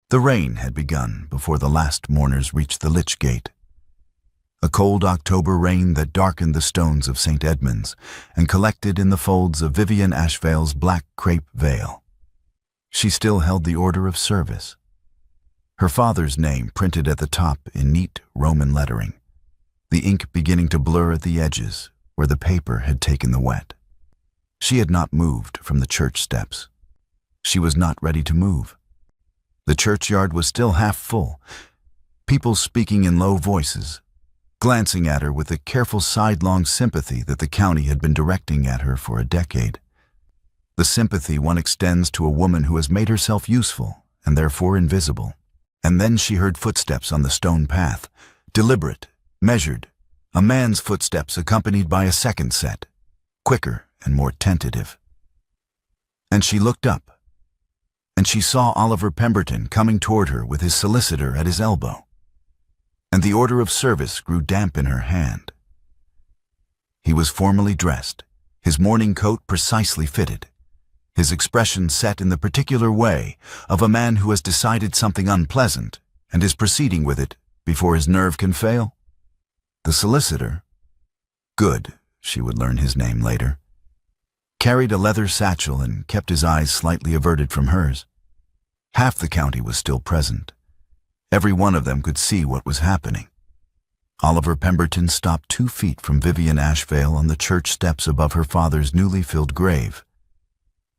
The rain had begun before the last mourners reached the Lich Gate. A cold October rain that darkened the stones of St. Edmund's and collected in the folds of Vivienne Ashvale's black crepe veil. She still held the order of service, her father's name printed at the top in neat Roman lettering, the ink beginning to blur at the edges where the paper had taken the wet. She had not moved from the church steps. She was not ready to move. The churchyard was still half full, people speaking in low voices, glancing at her with the careful sidelong sympathy that the county had been directing at her for a decade. The sympathy one extends to a woman who has made herself useful and therefore invisible. And then she heard footsteps on the stone path, deliberate, measured, a man's footsteps accompanied by a second set, quicker and more tentative. And she looked up, and she saw Oliver Pemberton coming toward her with his solicitor at his elbow. And the order of service grew damp in her hand. He was formally dressed, his morning coat precisely fitted, his expression set in the particular way of a man who has decided something unpleasant and is proceeding with it before his nerve can fail. The solicitor, Good, she would learn his name later, carried a leather satchel and kept his eyes slightly averted from hers. Half the county was still present. Every one of them could see what was happening. Oliver Pemberton stopped 2 feet from Vivienne Ashvale on the church steps above her father's newly filled grave,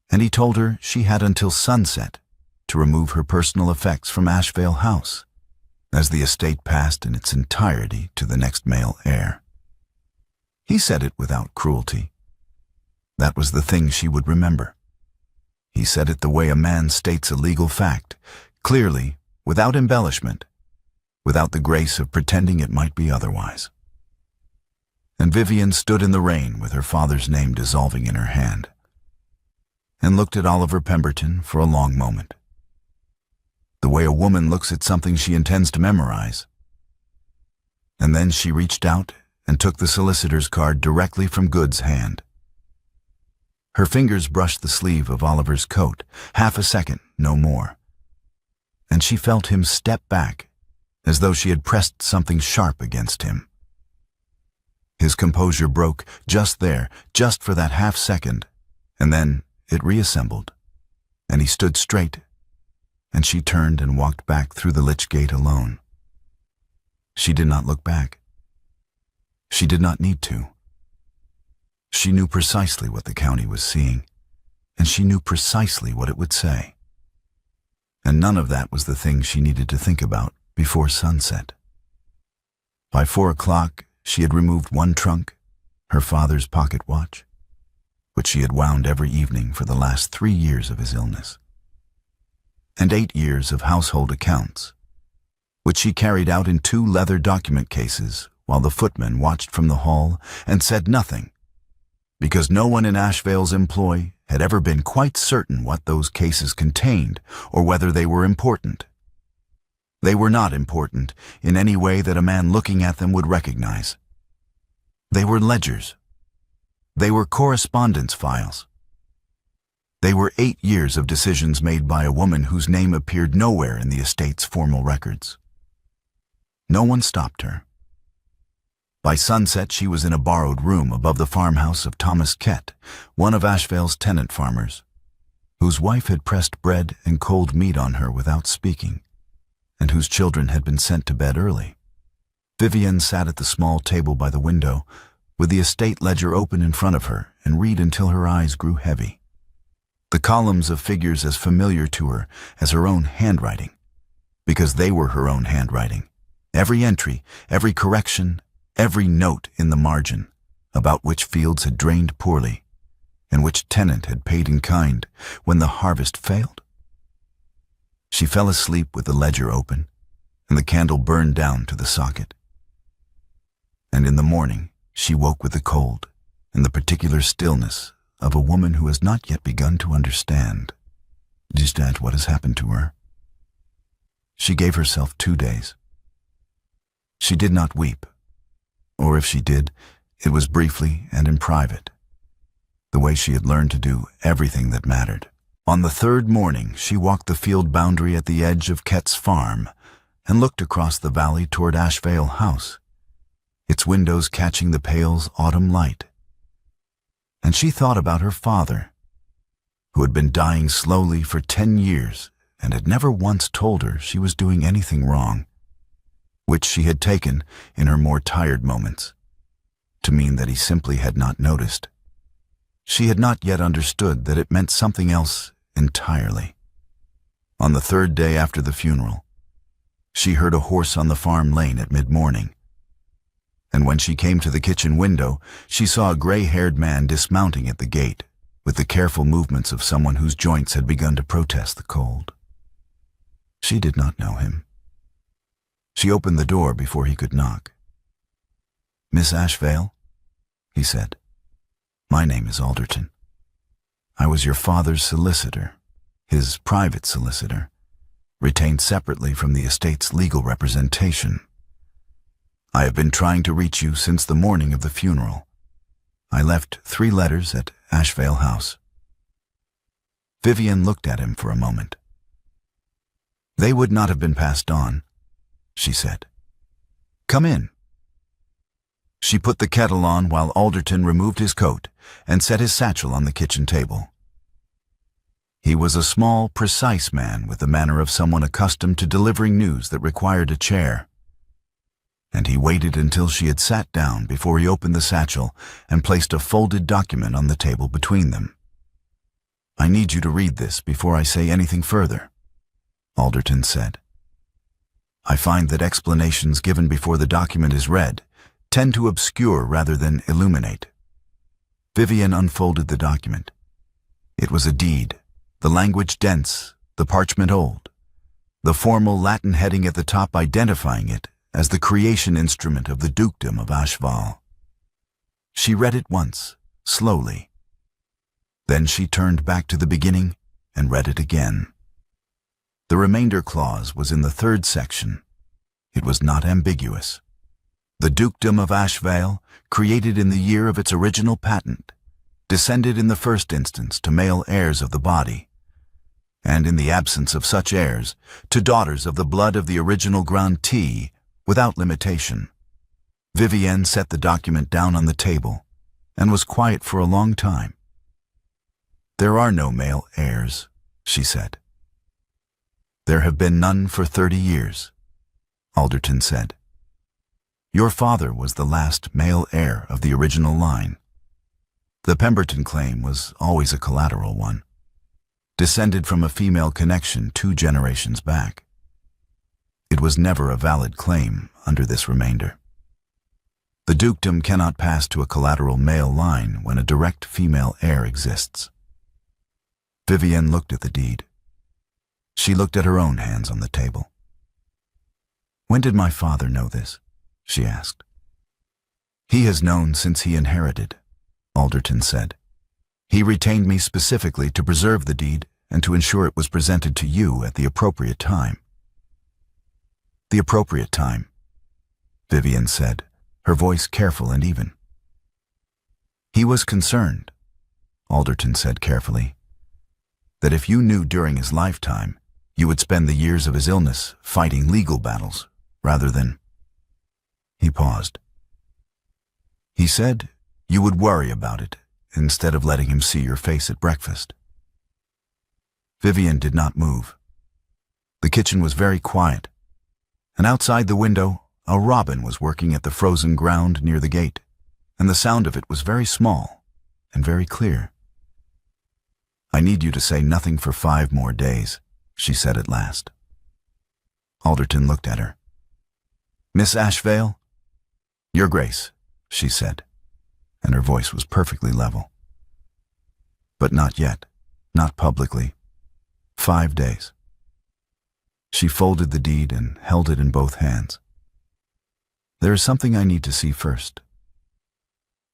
and he told her she had until sunset to remove her personal effects from Ashvale House, as the estate passed in its entirety to the next male heir. He said it without cruelty. That was the thing she would remember. He said it the way a man states a legal fact, clearly, without embellishment, without the grace of pretending it might be otherwise. And Vivienne stood in the rain with her father's name dissolving in her hand, and looked at Oliver Pemberton for a long moment, the way a woman looks at something she intends to memorize. And then she reached out and took the solicitor's card directly from Good's hand. Her fingers brushed the sleeve of Oliver's coat, half a second, no more, and she felt him step back as though she had pressed something sharp against him. His composure broke just there, just for that half second, and then it reassembled, and he stood straight, and she turned and walked back through the Lich Gate alone. She did not look back. She did not need to. She knew precisely what the county was seeing, and she knew precisely what it would say. And none of that was the thing she needed to think about before sunset. By 4 o'clock, she had removed one trunk, her father's pocket watch, which she had wound every evening for the last 3 years of his illness, and 8 years of household accounts, which she carried out in 2 leather document cases while the footman watched from the hall and said nothing, because no one in Ashvale's employ had ever been quite certain what those cases contained or whether they were important. They were not important in any way that a man looking at them would recognize. They were ledgers. They were correspondence files. They were 8 years of decisions made by a woman whose name appeared nowhere in the estate's formal records. No one stopped her. By sunset, she was in a borrowed room above the farmhouse of Thomas Kett, one of Ashvale's tenant farmers, whose wife had pressed bread and cold meat on her without speaking, and whose children had been sent to bed early. Vivienne sat at the small table by the window, with the estate ledger open in front of her, and read until her eyes grew heavy. The columns of figures as familiar to her as her own handwriting, because they were her own handwriting. Every entry, every correction, every note in the margin, about which fields had drained poorly, and which tenant had paid in kind when the harvest failed. She fell asleep with the ledger open, and the candle burned down to the socket. And in the morning, she woke with the cold and the particular stillness of a woman who has not yet begun to understand just what has happened to her. She gave herself 2 days. She did not weep, or if she did, it was briefly and in private, the way she had learned to do everything that mattered. On the third morning, she walked the field boundary at the edge of Kett's farm and looked across the valley toward Ashvale House, its windows catching the pale autumn light. And she thought about her father, who had been dying slowly for 10 years and had never once told her she was doing anything wrong, which she had taken, in her more tired moments, to mean that he simply had not noticed. She had not yet understood that it meant something else entirely. On the third day after the funeral, she heard a horse on the farm lane at mid-morning, and when she came to the kitchen window, she saw a gray-haired man dismounting at the gate, with the careful movements of someone whose joints had begun to protest the cold. She did not know him. She opened the door before he could knock. "Miss Ashvale," he said. "My name is Alderton. I was your father's solicitor, his private solicitor, retained separately from the estate's legal representation. I have been trying to reach you since the morning of the funeral. I left 3 letters at Ashvale House." Vivienne looked at him for a moment. "They would not have been passed on," she said. "Come in." She put the kettle on while Alderton removed his coat and set his satchel on the kitchen table. He was a small, precise man with the manner of someone accustomed to delivering news that required a chair, and he waited until she had sat down before he opened the satchel and placed a folded document on the table between them. "I need you to read this before I say anything further," Alderton said. "I find that explanations given before the document is read tend to obscure rather than illuminate." Vivienne unfolded the document. It was a deed, the language dense, the parchment old, the formal Latin heading at the top identifying it as the creation instrument of the Dukedom of Ashvale. She read it once, slowly. Then she turned back to the beginning and read it again. The remainder clause was in the 3rd section. It was not ambiguous. The Dukedom of Ashvale, created in the year of its original patent, descended in the first instance to male heirs of the body, and in the absence of such heirs, to daughters of the blood of the original grantee, without limitation. Vivienne set the document down on the table and was quiet for a long time. "There are no male heirs," she said. "There have been none for 30 years, Alderton said. "Your father was the last male heir of the original line. The Pemberton claim was always a collateral one, descended from a female connection 2 generations back. It was never a valid claim under this remainder. The dukedom cannot pass to a collateral male line when a direct female heir exists." Vivienne looked at the deed. She looked at her own hands on the table. "When did my father know this?" she asked. "He has known since he inherited," Alderton said. "He retained me specifically to preserve the deed and to ensure it was presented to you at the appropriate time." "The appropriate time," Vivienne said, her voice careful and even. "He was concerned," Alderton said carefully, "that if you knew during his lifetime, you would spend the years of his illness fighting legal battles rather than—" He paused. "He said you would worry about it instead of letting him see your face at breakfast." Vivienne did not move. The kitchen was very quiet, and outside the window, a robin was working at the frozen ground near the gate, and the sound of it was very small and very clear. "I need you to say nothing for 5 more days, she said at last. Alderton looked at her. "Miss Ashvale?" "Your Grace," she said, and her voice was perfectly level. "But not yet, not publicly. 5 days." She folded the deed and held it in both hands. "There is something I need to see first."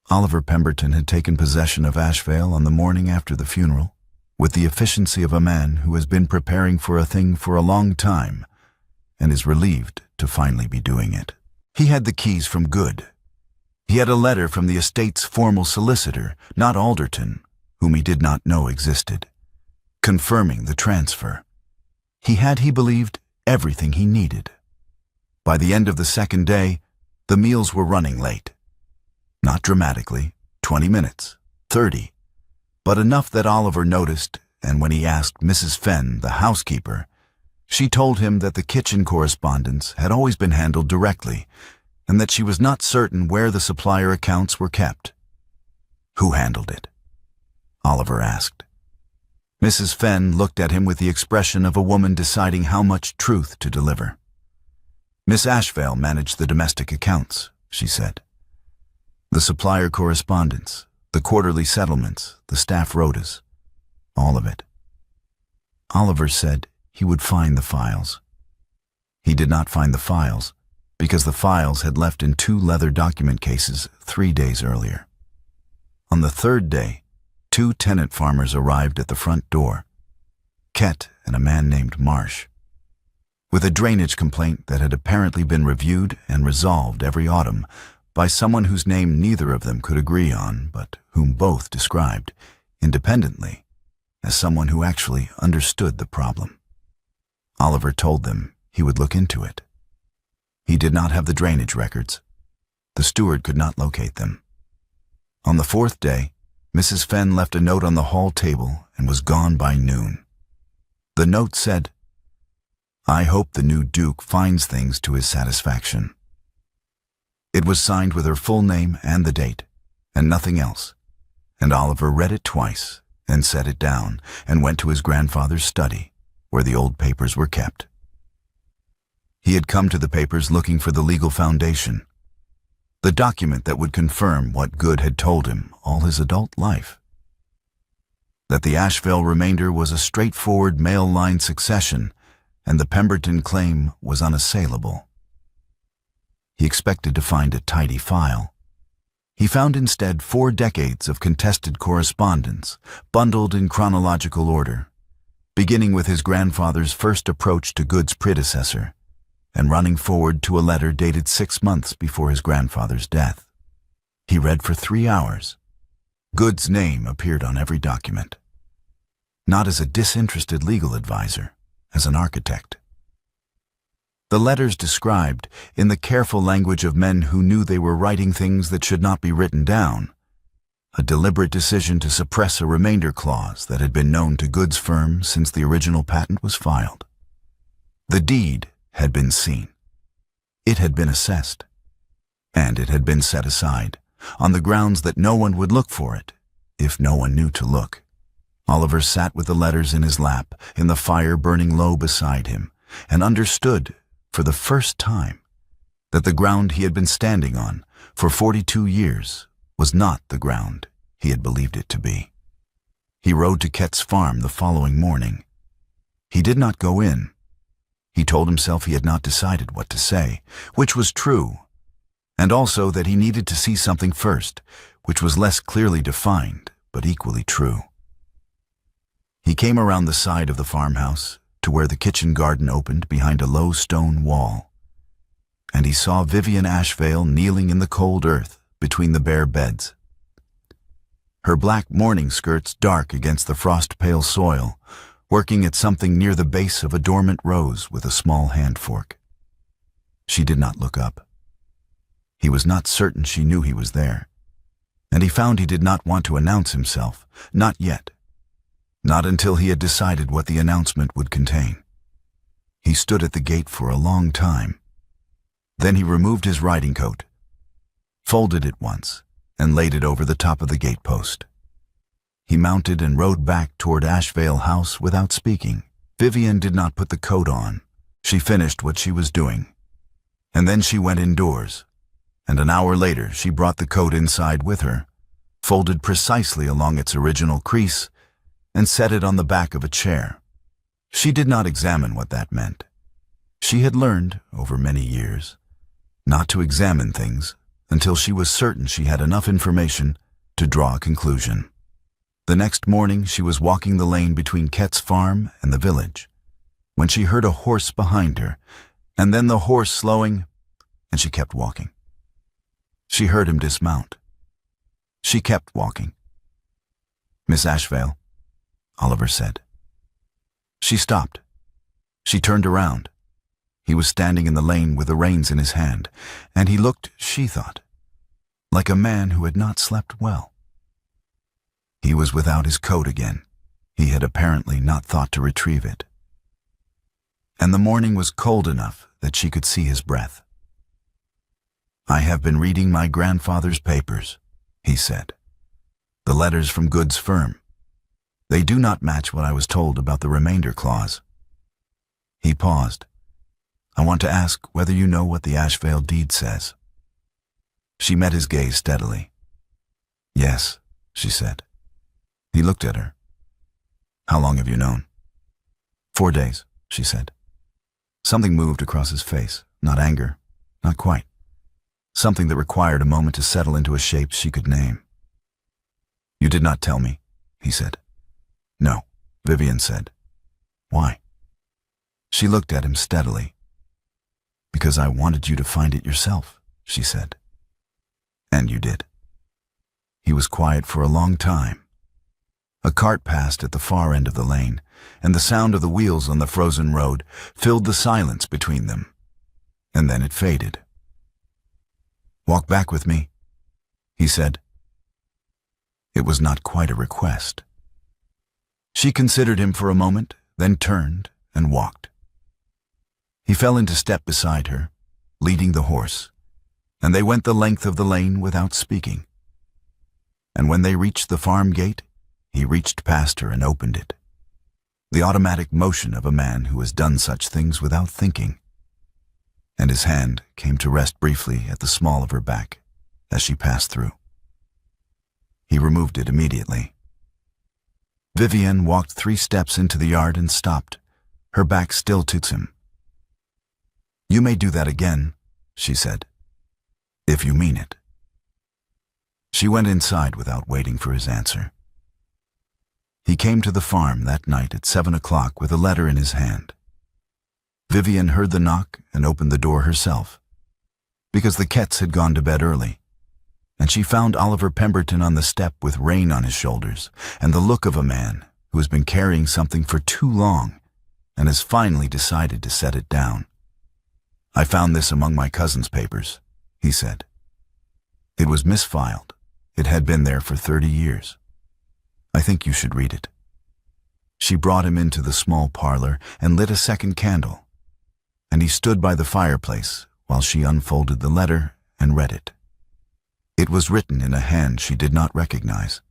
Oliver Pemberton had taken possession of Ashvale on the morning after the funeral, with the efficiency of a man who has been preparing for a thing for a long time and is relieved to finally be doing it. He had the keys from Good. He had a letter from the estate's formal solicitor, not Alderton, whom he did not know existed, confirming the transfer. He had, he believed, everything he needed. By the end of the second day, the meals were running late. Not dramatically, 20 minutes, 30, but enough that Oliver noticed, and when he asked Mrs. Fenn, the housekeeper, she told him that the kitchen correspondence had always been handled directly, and that she was not certain where the supplier accounts were kept. Who handled it? Oliver asked. Mrs. Fenn looked at him with the expression of a woman deciding how much truth to deliver. Miss Ashvale managed the domestic accounts, she said. The supplier correspondence, the quarterly settlements, the staff rotas, all of it. Oliver said he would find the files. He did not find the files, because the files had left in 2 leather document cases 3 days earlier. On the 3rd day, 2 tenant farmers arrived at the front door, Kett and a man named Marsh, with a drainage complaint that had apparently been reviewed and resolved every autumn by someone whose name neither of them could agree on, but whom both described, independently, as someone who actually understood the problem. Oliver told them he would look into it. He did not have the drainage records. The steward could not locate them. On the 4th day, Mrs. Fenn left a note on the hall table and was gone by noon. The note said, "I hope the new Duke finds things to his satisfaction." It was signed with her full name and the date, and nothing else, and Oliver read it twice and set it down and went to his grandfather's study, where the old papers were kept. He had come to the papers looking for the legal foundation, the document that would confirm what Good had told him all his adult life. That the Ashvale remainder was a straightforward male-line succession, and the Pemberton claim was unassailable. He expected to find a tidy file. He found instead 4 decades of contested correspondence, bundled in chronological order, beginning with his grandfather's first approach to Good's predecessor, and running forward to a letter dated 6 months before his grandfather's death. He read for 3 hours. Good's name appeared on every document, not as a disinterested legal advisor, as an architect. The letters described, in the careful language of men who knew they were writing things that should not be written down, a deliberate decision to suppress a remainder clause that had been known to Good's firm since the original patent was filed. The deed had been seen. It had been assessed. And it had been set aside, on the grounds that no one would look for it, if no one knew to look. Oliver sat with the letters in his lap, in the fire burning low beside him, and understood, for the first time, that the ground he had been standing on for 42 years was not the ground he had believed it to be. He rode to Kett's farm the following morning. He did not go in. He told himself he had not decided what to say, which was true, and also that he needed to see something first, which was less clearly defined, but equally true. He came around the side of the farmhouse to where the kitchen garden opened behind a low stone wall, and he saw Vivienne Ashvale kneeling in the cold earth between the bare beds. Her black morning skirts dark against the frost-pale soil, working at something near the base of a dormant rose with a small hand fork. She did not look up. He was not certain she knew he was there, and he found he did not want to announce himself, not yet, not until he had decided what the announcement would contain. He stood at the gate for a long time. Then he removed his riding coat, folded it once, and laid it over the top of the gatepost. He mounted and rode back toward Ashvale House without speaking. Vivienne did not put the coat on. She finished what she was doing. And then she went indoors, and an hour later she brought the coat inside with her, folded precisely along its original crease, and set it on the back of a chair. She did not examine what that meant. She had learned, over many years, not to examine things until she was certain she had enough information to draw a conclusion. The next morning she was walking the lane between Kett's farm and the village, when she heard a horse behind her, and then the horse slowing, and she kept walking. She heard him dismount. She kept walking. "Miss Ashvale," Oliver said. She stopped. She turned around. He was standing in the lane with the reins in his hand, and he looked, she thought, like a man who had not slept well. He was without his coat again. He had apparently not thought to retrieve it. And the morning was cold enough that she could see his breath. "I have been reading my grandfather's papers," he said. "The letters from Good's firm. They do not match what I was told about the remainder clause." He paused. "I want to ask whether you know what the Ashvale deed says." She met his gaze steadily. "Yes," she said. He looked at her. "How long have you known?" "4 days," she said. Something moved across his face, not anger, not quite. Something that required a moment to settle into a shape she could name. "You did not tell me," he said. "No," Vivienne said. "Why?" She looked at him steadily. "Because I wanted you to find it yourself," she said. "And you did." He was quiet for a long time. A cart passed at the far end of the lane, and the sound of the wheels on the frozen road filled the silence between them. And then it faded. "Walk back with me," he said. It was not quite a request. She considered him for a moment, then turned and walked. He fell into step beside her, leading the horse, and they went the length of the lane without speaking. And when they reached the farm gate, he reached past her and opened it. The automatic motion of a man who has done such things without thinking. And his hand came to rest briefly at the small of her back as she passed through. He removed it immediately. Vivienne walked 3 steps into the yard and stopped, her back still to him. "You may do that again," she said, "if you mean it." She went inside without waiting for his answer. He came to the farm that night at 7 o'clock with a letter in his hand. Vivienne heard the knock and opened the door herself, because the Ketts had gone to bed early, and she found Oliver Pemberton on the step with rain on his shoulders and the look of a man who has been carrying something for too long and has finally decided to set it down. "I found this among my cousin's papers," he said. "It was misfiled. It had been there for 30 years. I think you should read it." She brought him into the small parlor and lit a second candle, and he stood by the fireplace while she unfolded the letter and read it. It was written in a hand she did not recognize,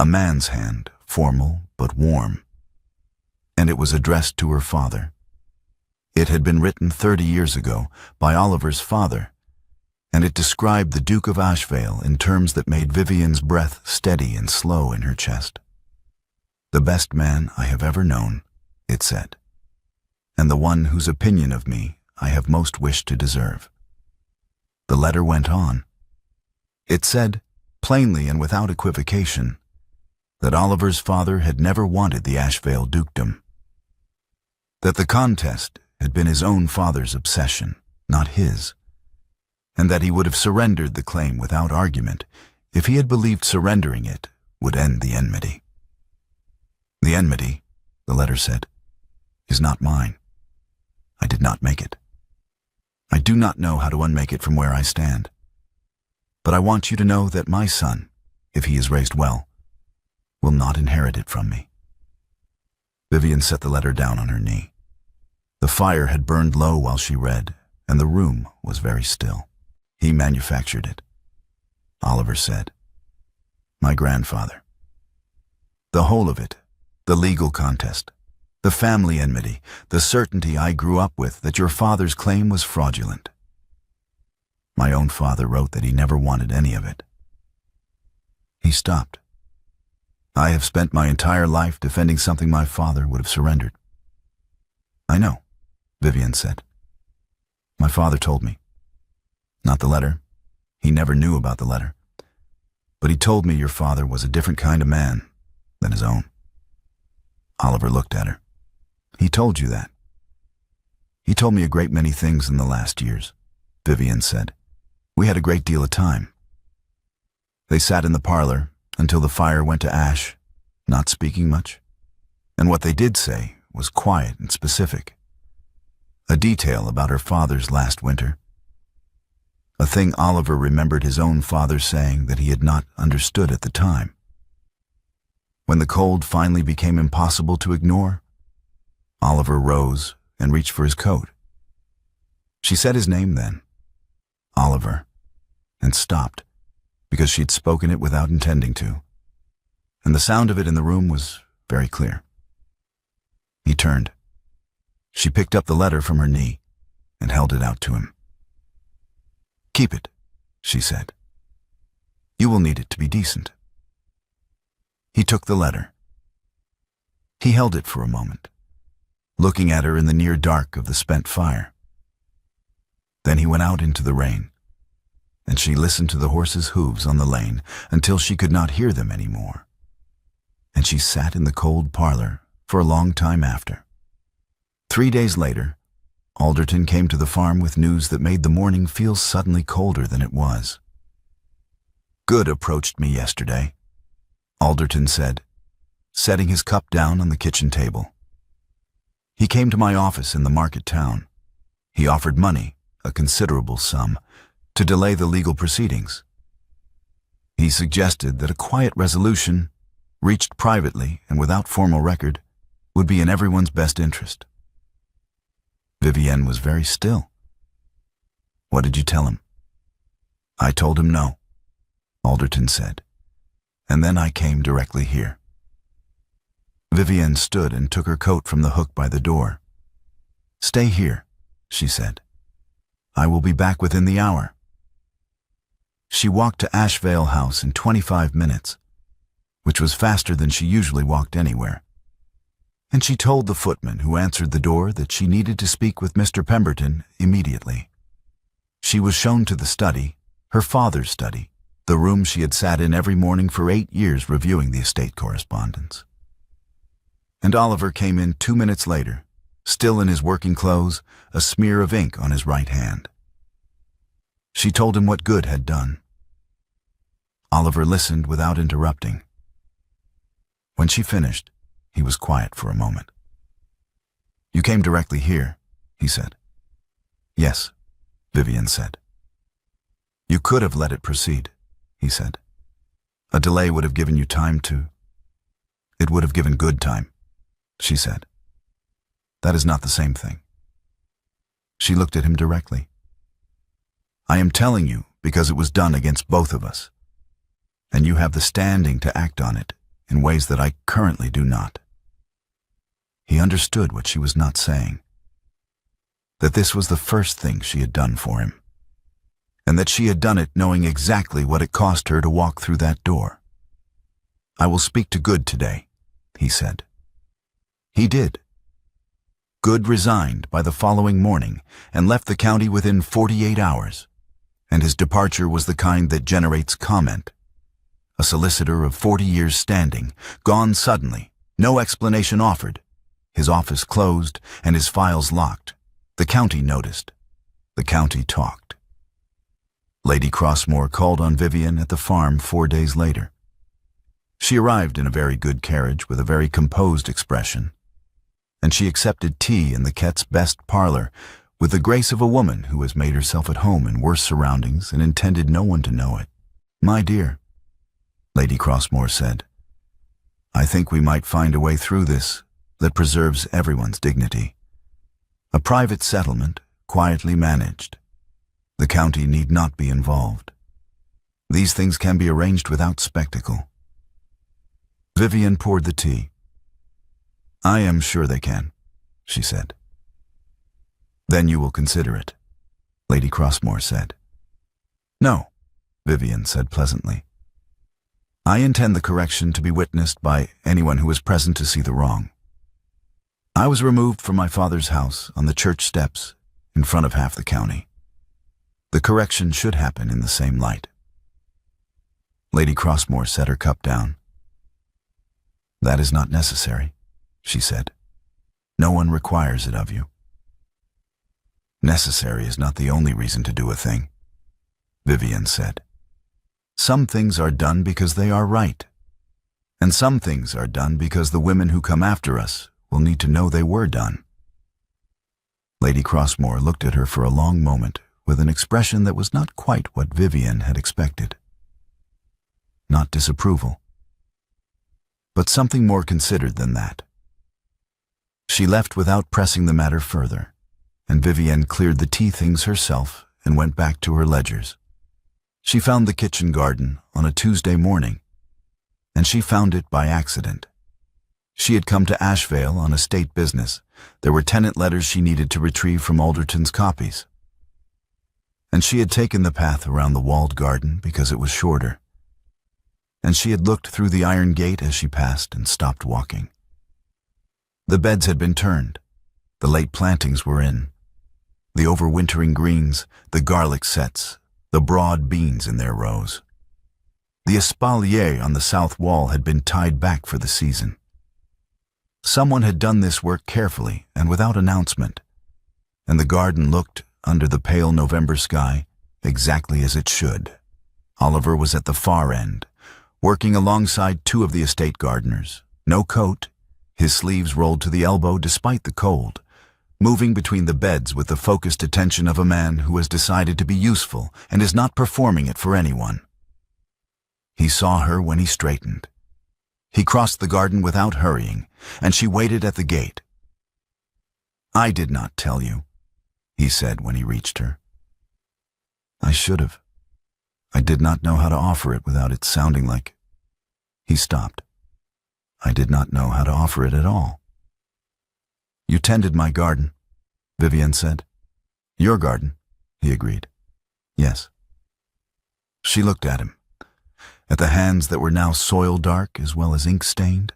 a man's hand, formal but warm, and it was addressed to her father. It had been written 30 years ago by Oliver's father, and it described the Duke of Ashvale in terms that made Vivienne's breath steady and slow in her chest. "The best man I have ever known," it said, "and the one whose opinion of me I have most wished to deserve." The letter went on. It said, plainly and without equivocation, that Oliver's father had never wanted the Ashvale dukedom, that the contest had been his own father's obsession, not his, and that he would have surrendered the claim without argument if he had believed surrendering it would end the enmity. "The enmity," the letter said, "is not mine. I did not make it. I do not know how to unmake it from where I stand. But I want you to know that my son, if he is raised well, will not inherit it from me." Vivienne set the letter down on her knee. The fire had burned low while she read, and the room was very still. "He manufactured it," Oliver said. "My grandfather. The whole of it, the legal contest, the family enmity, the certainty I grew up with that your father's claim was fraudulent. My own father wrote that he never wanted any of it." He stopped. "I have spent my entire life defending something my father would have surrendered." "I know," Vivienne said. "My father told me. Not the letter. He never knew about the letter. But he told me your father was a different kind of man than his own." Oliver looked at her. "He told you that?" "He told me a great many things in the last years," Vivienne said. "We had a great deal of time." They sat in the parlor until the fire went to ash, not speaking much. And what they did say was quiet and specific. A detail about her father's last winter. A thing Oliver remembered his own father saying that he had not understood at the time. When the cold finally became impossible to ignore, Oliver rose and reached for his coat. She said his name then, Oliver, and stopped, because she had spoken it without intending to, and the sound of it in the room was very clear. He turned. She picked up the letter from her knee and held it out to him. "Keep it," she said. "You will need it to be decent." He took the letter. He held it for a moment, looking at her in the near dark of the spent fire. Then he went out into the rain, and she listened to the horses' hooves on the lane until she could not hear them any more. And she sat in the cold parlor for a long time after. 3 days later, Alderton came to the farm with news that made the morning feel suddenly colder than it was. "Good approached me yesterday," Alderton said, setting his cup down on the kitchen table. "He came to my office in the market town. He offered money, a considerable sum, to delay the legal proceedings. He suggested that a quiet resolution, reached privately and without formal record, would be in everyone's best interest." Vivienne was very still. "What did you tell him?" "I told him no," Alderton said, "and then I came directly here." Vivienne stood and took her coat from the hook by the door. "Stay here," she said. "I will be back within the hour." She walked to Ashvale House in 25 minutes, which was faster than she usually walked anywhere. And she told the footman who answered the door that she needed to speak with Mr. Pemberton immediately. She was shown to the study, her father's study, the room she had sat in every morning for 8 years reviewing the estate correspondence. And Oliver came in 2 minutes later, still in his working clothes, a smear of ink on his right hand. She told him what good had done. Oliver listened without interrupting. When she finished, he was quiet for a moment. "You came directly here," he said. "Yes," Vivienne said. "You could have let it proceed," he said. "A delay would have given you time to—" "It would have given good time," she said. "That is not the same thing." She looked at him directly. "I am telling you because it was done against both of us, and you have the standing to act on it in ways that I currently do not." He understood what she was not saying, that this was the first thing she had done for him, and that she had done it knowing exactly what it cost her to walk through that door. "I will speak to Good today," he said. He did. Good resigned by the following morning and left the county within 48 hours, and his departure was the kind that generates comment. A solicitor of 40 years' standing, gone suddenly, no explanation offered, his office closed and his files locked. The county noticed. The county talked. Lady Crossmore called on Vivienne at the farm 4 days later. She arrived in a very good carriage with a very composed expression, and she accepted tea in the Kett's best parlor with the grace of a woman who has made herself at home in worse surroundings and intended no one to know it. "My dear," Lady Crossmore said, "I think we might find a way through this that preserves everyone's dignity. A private settlement, quietly managed. The county need not be involved. These things can be arranged without spectacle." Vivienne poured the tea. "I am sure they can," she said. "Then you will consider it," Lady Crossmore said. "No," Vivienne said pleasantly. "I intend the correction to be witnessed by anyone who is present to see the wrong. I was removed from my father's house on the church steps in front of half the county. The correction should happen in the same light." Lady Crossmore set her cup down. "That is not necessary," she said. "No one requires it of you." "Necessary is not the only reason to do a thing," Vivienne said. "Some things are done because they are right, and some things are done because the women who come after us will need to know they were done." Lady Crossmore looked at her for a long moment with an expression that was not quite what Vivienne had expected. Not disapproval, but something more considered than that. She left without pressing the matter further, and Vivienne cleared the tea things herself and went back to her ledgers. She found the kitchen garden on a Tuesday morning, and she found it by accident. She had come to Ashvale on estate business. There were tenant letters she needed to retrieve from Alderton's copies. And she had taken the path around the walled garden because it was shorter. And she had looked through the iron gate as she passed and stopped walking. The beds had been turned. The late plantings were in. The overwintering greens, the garlic sets, the broad beans in their rows. The espalier on the south wall had been tied back for the season. Someone had done this work carefully and without announcement, and the garden looked, under the pale November sky, exactly as it should. Oliver was at the far end, working alongside two of the estate gardeners. No coat, his sleeves rolled to the elbow despite the cold, moving between the beds with the focused attention of a man who has decided to be useful and is not performing it for anyone. He saw her when he straightened. He crossed the garden without hurrying, and she waited at the gate. "I did not tell you," he said when he reached her. "I should have. I did not know how to offer it without it sounding like—" He stopped. "I did not know how to offer it at all." "You tended my garden," Vivienne said. "Your garden," he agreed. "Yes." She looked at him, at the hands that were now soil-dark as well as ink-stained,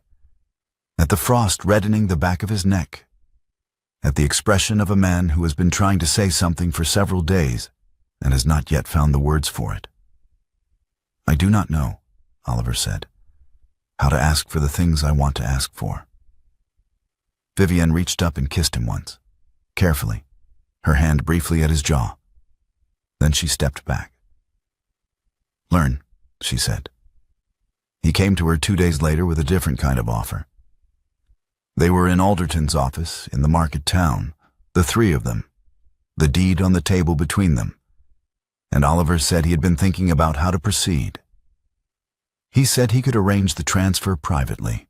at the frost reddening the back of his neck, at the expression of a man who has been trying to say something for several days and has not yet found the words for it. "I do not know," Oliver said, "how to ask for the things I want to ask for." Vivienne reached up and kissed him once, carefully, her hand briefly at his jaw. Then she stepped back. "Learn," she said. He came to her 2 days later with a different kind of offer. They were in Alderton's office in the market town, the three of them, the deed on the table between them, and Oliver said he had been thinking about how to proceed. He said he could arrange the transfer privately.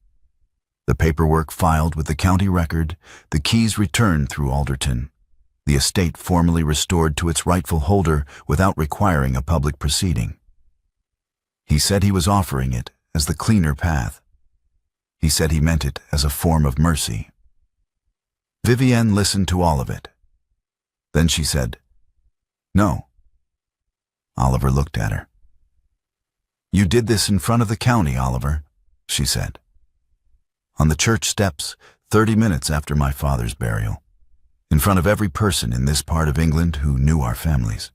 The paperwork filed with the county record, the keys returned through Alderton, the estate formally restored to its rightful holder without requiring a public proceeding. He said he was offering it as the cleaner path. He said he meant it as a form of mercy. Vivienne listened to all of it. Then she said, "No." Oliver looked at her. "You did this in front of the county, Oliver," she said. "On the church steps, 30 minutes after my father's burial, in front of every person in this part of England who knew our families.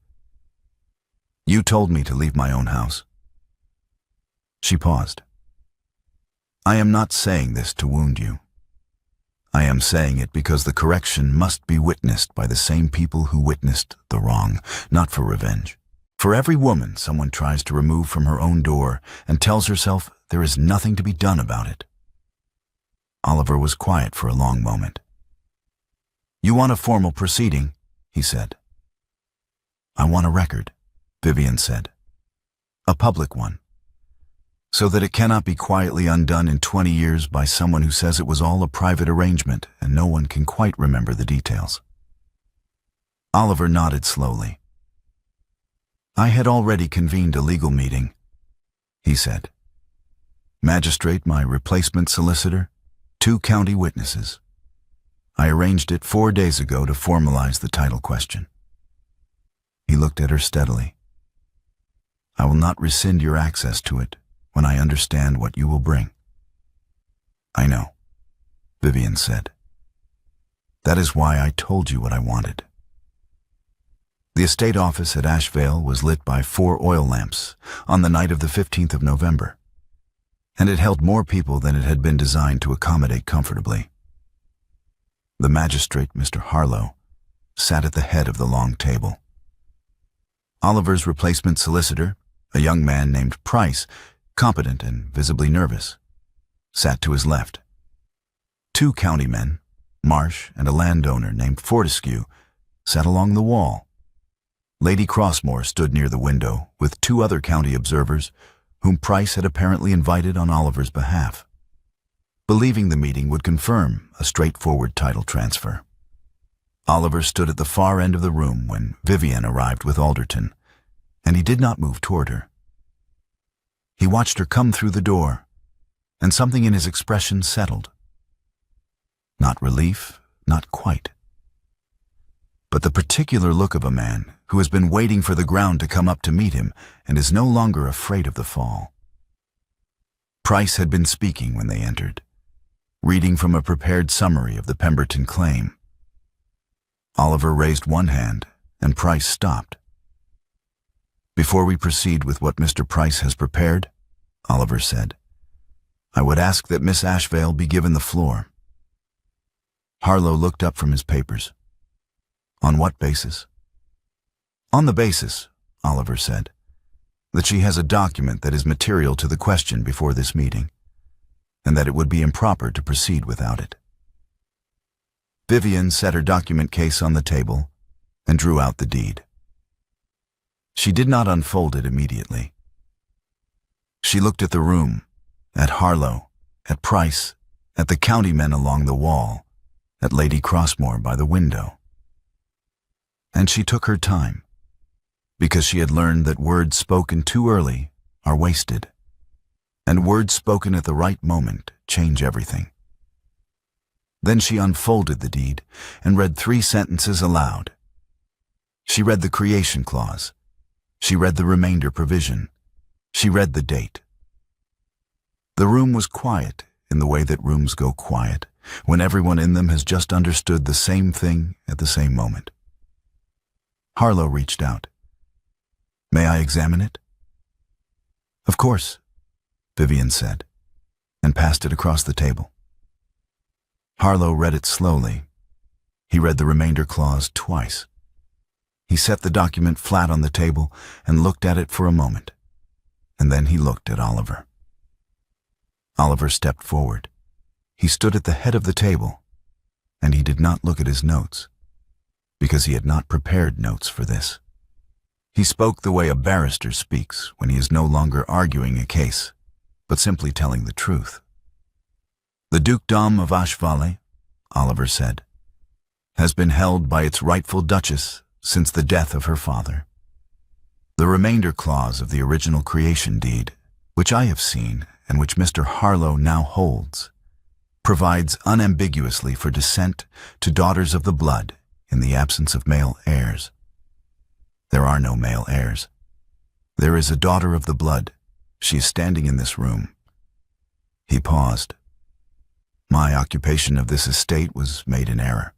You told me to leave my own house." She paused. "I am not saying this to wound you. I am saying it because the correction must be witnessed by the same people who witnessed the wrong, not for revenge. For every woman someone tries to remove from her own door and tells herself there is nothing to be done about it." Oliver was quiet for a long moment. "You want a formal proceeding," he said. "I want a record," Vivienne said. "A public one, so that it cannot be quietly undone in 20 years by someone who says it was all a private arrangement and no one can quite remember the details." Oliver nodded slowly. "I had already convened a legal meeting," he said. "Magistrate, my replacement solicitor, 2 county witnesses. I arranged it 4 days ago to formalize the title question." He looked at her steadily. "I will not rescind your access to it when I understand what you will bring." "I know," Vivienne said. "That is why I told you what I wanted." The estate office at Ashvale was lit by 4 oil lamps on the night of the 15th of November, and it held more people than it had been designed to accommodate comfortably. The magistrate, Mr. Harlow, sat at the head of the long table. Oliver's replacement solicitor, a young man named Price, competent and visibly nervous, sat to his left. Two countymen, Marsh and a landowner named Fortescue, sat along the wall. Lady Crossmore stood near the window with two other county observers whom Price had apparently invited on Oliver's behalf, believing the meeting would confirm a straightforward title transfer. Oliver stood at the far end of the room when Vivienne arrived with Alderton, and he did not move toward her. He watched her come through the door, and something in his expression settled. Not relief, not quite, but the particular look of a man who has been waiting for the ground to come up to meet him and is no longer afraid of the fall. Price had been speaking when they entered, reading from a prepared summary of the Pemberton claim. Oliver raised one hand, and Price stopped. "Before we proceed with what Mr. Price has prepared," Oliver said, "I would ask that Miss Ashvale be given the floor." Harlow looked up from his papers. "On what basis?" "On the basis," Oliver said, "that she has a document that is material to the question before this meeting, and that it would be improper to proceed without it." Vivienne set her document case on the table and drew out the deed. She did not unfold it immediately. She looked at the room, at Harlow, at Price, at the countymen along the wall, at Lady Crossmore by the window. And she took her time, because she had learned that words spoken too early are wasted, and words spoken at the right moment change everything. Then she unfolded the deed and read 3 sentences aloud. She read the creation clause. She read the remainder provision. She read the date. The room was quiet in the way that rooms go quiet when everyone in them has just understood the same thing at the same moment. Harlow reached out. "May I examine it?" "Of course," Vivienne said, and passed it across the table. Harlow read it slowly. He read the remainder clause twice. He set the document flat on the table and looked at it for a moment, and then he looked at Oliver. Oliver stepped forward. He stood at the head of the table, and he did not look at his notes, because he had not prepared notes for this. He spoke the way a barrister speaks when he is no longer arguing a case, but simply telling the truth. "The Dukedom of Ashvale," Oliver said, "has been held by its rightful Duchess since the death of her father. The remainder clause of the original creation deed, which I have seen and which Mr. Harlow now holds, provides unambiguously for descent to daughters of the blood in the absence of male heirs. There are no male heirs. There is a daughter of the blood. She is standing in this room." He paused. "My occupation of this estate was made in error.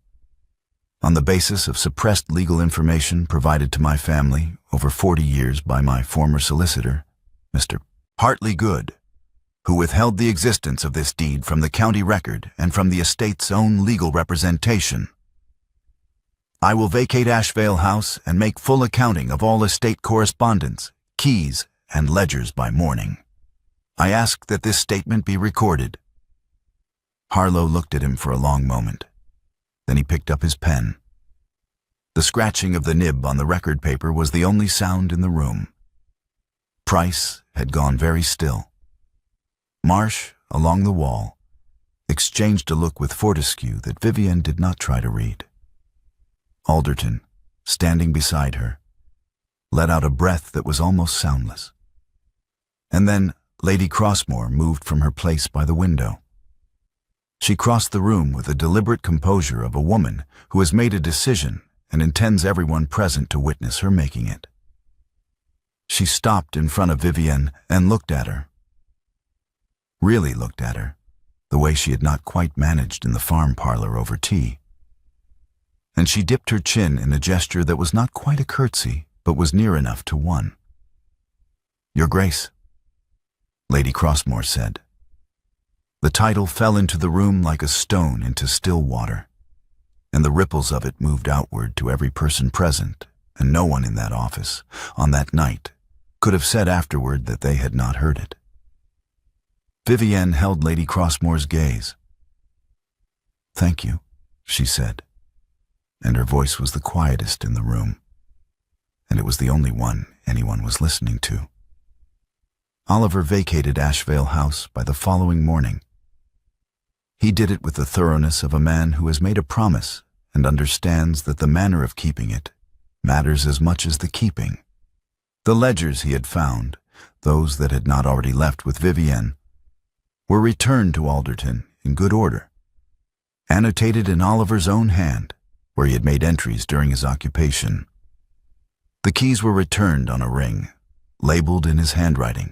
On the basis of suppressed legal information provided to my family over 40 years by my former solicitor, Mr. Hartley Good, who withheld the existence of this deed from the county record and from the estate's own legal representation. I will vacate Ashvale House and make full accounting of all estate correspondence, keys, and ledgers by morning. I ask that this statement be recorded." Harlow looked at him for a long moment. Then he picked up his pen. The scratching of the nib on the record paper was the only sound in the room. Price had gone very still. Marsh, along the wall, exchanged a look with Fortescue that Vivienne did not try to read. Alderton, standing beside her, let out a breath that was almost soundless. And then Lady Crossmore moved from her place by the window. She crossed the room with the deliberate composure of a woman who has made a decision and intends everyone present to witness her making it. She stopped in front of Vivienne and looked at her. Really looked at her, the way she had not quite managed in the farm parlor over tea. And she dipped her chin in a gesture that was not quite a curtsy, but was near enough to one. "Your Grace," Lady Crossmore said. The title fell into the room like a stone into still water, and the ripples of it moved outward to every person present, and no one in that office, on that night, could have said afterward that they had not heard it. Vivienne held Lady Crossmore's gaze. "Thank you," she said, and her voice was the quietest in the room, and it was the only one anyone was listening to. Oliver vacated Ashvale House by the following morning. He did it with the thoroughness of a man who has made a promise and understands that the manner of keeping it matters as much as the keeping. The ledgers he had found, those that had not already left with Vivienne, were returned to Alderton in good order, annotated in Oliver's own hand, where he had made entries during his occupation. The keys were returned on a ring, labeled in his handwriting.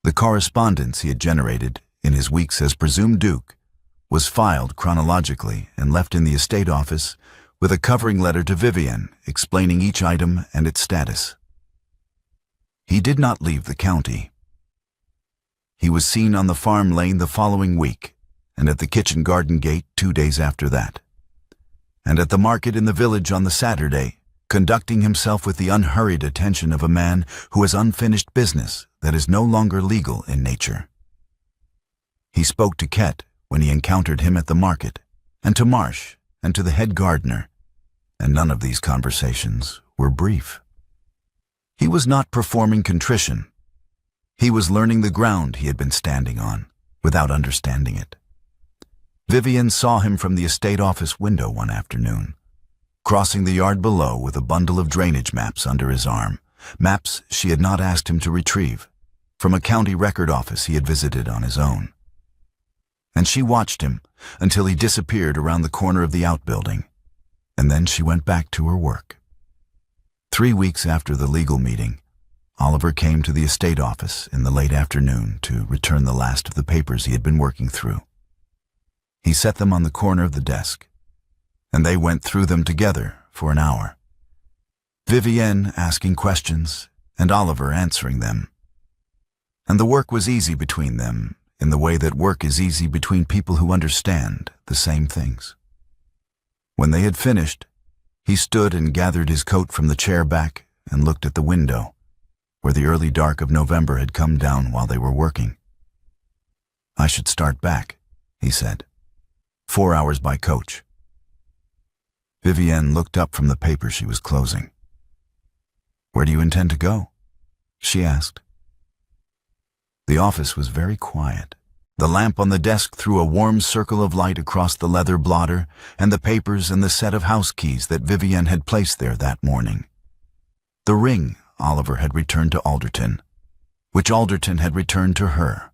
The correspondence he had generated in his weeks as presumed Duke was filed chronologically and left in the estate office with a covering letter to Vivienne explaining each item and its status. He did not leave the county. He was seen on the farm lane the following week, and at the kitchen garden gate 2 days after that, and at the market in the village on the Saturday, conducting himself with the unhurried attention of a man who has unfinished business that is no longer legal in nature. He spoke to Ket when he encountered him at the market, and to Marsh, and to the head gardener, and none of these conversations were brief. He was not performing contrition. He was learning the ground he had been standing on, without understanding it. Vivienne saw him from the estate office window one afternoon, crossing the yard below with a bundle of drainage maps under his arm, maps she had not asked him to retrieve, from a county record office he had visited on his own. And she watched him until he disappeared around the corner of the outbuilding, and then she went back to her work. 3 weeks after the legal meeting, Oliver came to the estate office in the late afternoon to return the last of the papers he had been working through. He set them on the corner of the desk, and they went through them together for an hour, Vivienne asking questions and Oliver answering them. And the work was easy between them in the way that work is easy between people who understand the same things. When they had finished, he stood and gathered his coat from the chair back and looked at the window, where the early dark of November had come down while they were working. "I should start back," he said. 4 hours by coach." Vivienne looked up from the paper she was closing. "Where do you intend to go?" she asked. The office was very quiet. The lamp on the desk threw a warm circle of light across the leather blotter and the papers and the set of house keys that Vivienne had placed there that morning. The ring Oliver had returned to Alderton, which Alderton had returned to her.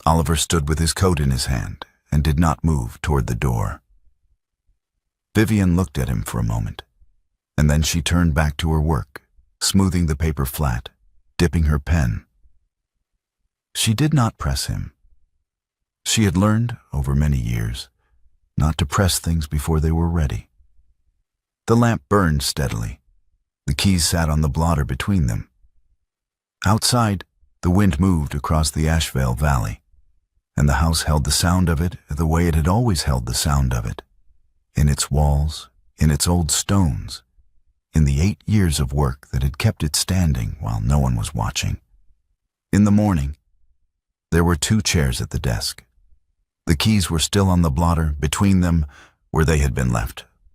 Oliver stood with his coat in his hand and did not move toward the door. Vivienne looked at him for a moment, and then she turned back to her work, smoothing the paper flat, dipping her pen. She did not press him. She had learned, over many years, not to press things before they were ready. The lamp burned steadily. The keys sat on the blotter between them. Outside, the wind moved across the Ashvale Valley, and the house held the sound of it the way it had always held the sound of it, in its walls, in its old stones, in the 8 years of work that had kept it standing while no one was watching. In the morning, there were 2 chairs at the desk. The keys were still on the blotter between them where they had been left